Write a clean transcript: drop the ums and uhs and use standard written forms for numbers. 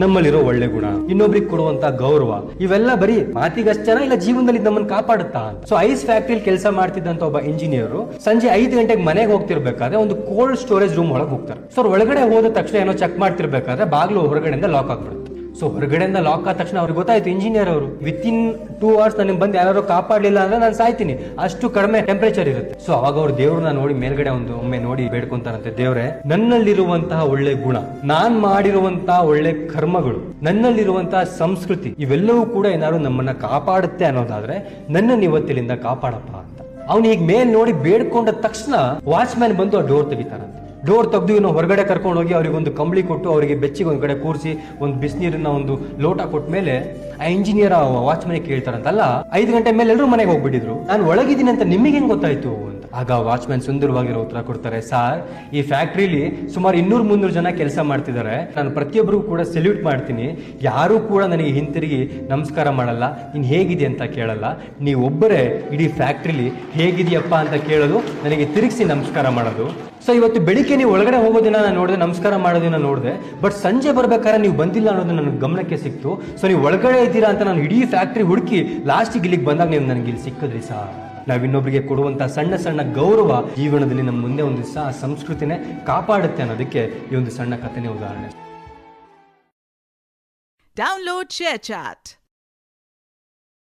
ನಮ್ಮಲ್ಲಿರೋ ಒಳ್ಳೆ ಗುಣ, ಇನ್ನೊಬ್ರಿಗೆ ಕೊಡುವಂತ ಗೌರವ, ಇವೆಲ್ಲ ಬರೀ ಮಾತಿಗಷ್ಟೇನಾ ಇಲ್ಲ ಜೀವನದಲ್ಲಿ ನಮ್ಮನ್ನ ಕಾಪಾಡುತ್ತಾ ಅಂತ. ಸೊ ಐಸ್ ಫ್ಯಾಕ್ಟ್ರಿಲಿ ಕೆಲಸ ಮಾಡ್ತಿದ್ದಂತ ಒಬ್ಬ ಇಂಜಿನಿಯರ್ ಸಂಜೆ 5 ಗಂಟೆಗೆ ಮನೆಗೆ ಹೋಗ್ತಿರ್ಬೇಕಾದ್ರೆ ಒಂದು ಕೋಲ್ಡ್ ಸ್ಟೋರೇಜ್ ರೂಮ್ ಒಳಗೆ ಹೋಗ್ತಾರೆ. ಸೊ ಒಳಗಡೆ ಹೋದ ತಕ್ಷಣ ಏನೋ ಚೆಕ್ ಮಾಡ್ತಿರ್ಬೇಕಾದ್ರೆ ಬಾಗ್ಲು ಹೊರಗಡೆಯಿಂದ ಲಾಕ್ ಆಗ್ಬಿಡುತ್ತೆ. ಸೊ ಹೊರಗಡೆಯಿಂದ ಲಾಕ್ ಆದ ತಕ್ಷಣ ಅವ್ರಿಗೆ ಗೊತ್ತಾಯ್ತು ಇಂಜಿನಿಯರ್ ಅವರು ವಿತಿನ್ 2 hours ನನಗೆ ಬಂದು ಯಾರು ಕಾಪಾಡಲಿಲ್ಲ ಅಂದ್ರೆ ನಾನು ಸಾಯ್ತೀನಿ, ಅಷ್ಟು ಕಡಿಮೆ ಟೆಂಪರೇಚರ್ ಇರುತ್ತೆ. ಸೊ ಅವಾಗ ಅವ್ರು ದೇವ್ರನ್ನ ನೋಡಿ ಮೇಲ್ಗಡೆ ಒಮ್ಮೆ ನೋಡಿ ಬೇಡ್ಕೊಂತಾರಂತೆ, ದೇವ್ರೆ ನನ್ನಲ್ಲಿರುವಂತಹ ಒಳ್ಳೆ ಗುಣ, ನಾನ್ ಮಾಡಿರುವಂತಹ ಒಳ್ಳೆ ಕರ್ಮಗಳು, ನನ್ನಲ್ಲಿರುವಂತಹ ಸಂಸ್ಕೃತಿ ಇವೆಲ್ಲವೂ ಕೂಡ ಏನಾದ್ರು ನಮ್ಮನ್ನ ಕಾಪಾಡುತ್ತೆ ಅನ್ನೋದಾದ್ರೆ ನನ್ನನ್ನು ಇವತ್ತಿನಿಂದ ಕಾಪಾಡಪ್ಪ ಅಂತ. ಅವ್ನು ಈಗ ಮೇಲ್ ನೋಡಿ ಬೇಡ್ಕೊಂಡ ತಕ್ಷಣ ವಾಚ್ಮ್ಯಾನ್ ಬಂದು ಆ ಡೋರ್ ತೆಗಿತಾರಂತೆ. ಡೋರ್ ತೆಗೆದು ಇನ್ನು ಹೊರಗಡೆ ಕರ್ಕೊಂಡು ಹೋಗಿ ಅವ್ರಿಗೆ ಒಂದು ಕಂಬಳಿ ಕೊಟ್ಟು ಅವರಿಗೆ ಬೆಚ್ಚಿಗೆ ಒಂದ್ ಕಡೆ ಕೂರಿಸಿ ಒಂದು ಬಿಸಿನೀರನ್ನ ಒಂದು ಲೋಟ ಕೊಟ್ಟ ಮೇಲೆ ಆ ಇಂಜಿನಿಯರ್ ವಾಚ್ಮನ್ ಕೇಳ್ತಾರಂತಲ್ಲ 5 ಗಂಟೆ ಮೇಲೆ ಎಲ್ಲರೂ ಮನೆಗೆ ಹೋಗ್ಬಿಟ್ಟಿದ್ರು, ನಾನು ಒಳಗಿದ್ದೀನಿ ಅಂತ ನಿಮಗೆ ಹೆಂಗ್ ಗೊತ್ತಾಯ್ತು ಅಂತ. ಆಗ ವಾಚ್ಮ್ಯಾನ್ ಸುಂದರವಾಗಿರೋ ಉತ್ತರ ಕೊಡ್ತಾರೆ, ಸಾರ್ ಈ ಫ್ಯಾಕ್ಟ್ರಿಲಿ ಸುಮಾರು 200-300 ಜನ ಕೆಲಸ ಮಾಡ್ತಿದ್ದಾರೆ, ನಾನು ಪ್ರತಿಯೊಬ್ಬರಿಗೂ ಕೂಡ ಸೆಲ್ಯೂಟ್ ಮಾಡ್ತೀನಿ, ಯಾರು ಕೂಡ ನನಗೆ ಹಿಂತಿರುಗಿ ನಮಸ್ಕಾರ ಮಾಡಲ್ಲ, ನೀನ್ ಹೇಗಿದೆ ಅಂತ ಕೇಳಲ್ಲ, ನೀವೊಬ್ಬರೇ ಇಡೀ ಫ್ಯಾಕ್ಟ್ರಿಲಿ ಹೇಗಿದೆಯಪ್ಪ ಅಂತ ಕೇಳೋದು, ನನಗೆ ತಿರುಗಿಸಿ ನಮಸ್ಕಾರ ಮಾಡೋದು. ಸೊ ಇವತ್ತು ಬೆಳಿಗ್ಗೆ ನೀವು ಒಳಗಡೆ ಹೋಗೋದಿನ ನಾನು ನೋಡಿದೆ, ನಮಸ್ಕಾರ ಮಾಡೋದಿನ ನೋಡಿದೆ, ಬಟ್ ಸಂಜೆ ಬರ್ಬೇಕಾದ್ರೆ ನೀವು ಬಂದಿಲ್ಲ ಅನ್ನೋದು ನನಗೆ ಗಮನಕ್ಕೆ ಸಿಕ್ತು. ಸೊ ನೀವು ಒಳಗಡೆ ಇದ್ದೀರಾ ಅಂತ ನಾನು ಇಡೀ ಫ್ಯಾಕ್ಟ್ರಿ ಹುಡುಕಿ ಲಾಸ್ಟಿಗೆ ಇಲ್ಲಿಗೆ ಬಂದಾಗ ನೀವು ನನಗೆ ಇಲ್ಲಿ ಸಿಕ್ಕಿದ್ರಿ ಸರ್. ನಾವಿನ್ನೊಬ್ಬರಿಗೆ ಕೊಡುವಂತ ಸಣ್ಣ ಸಣ್ಣ ಗೌರವ ಜೀವನದಲ್ಲಿ ನಮ್ಮ ಮುಂದೆ ಒಂದು ದಿವಸ ಆ ಸಂಸ್ಕೃತಿನೇ ಕಾಪಾಡುತ್ತೆ ಅನ್ನೋದಕ್ಕೆ ಈ ಒಂದು ಸಣ್ಣ ಕಥೆನೇ ಉದಾಹರಣೆ. Download ShareChat.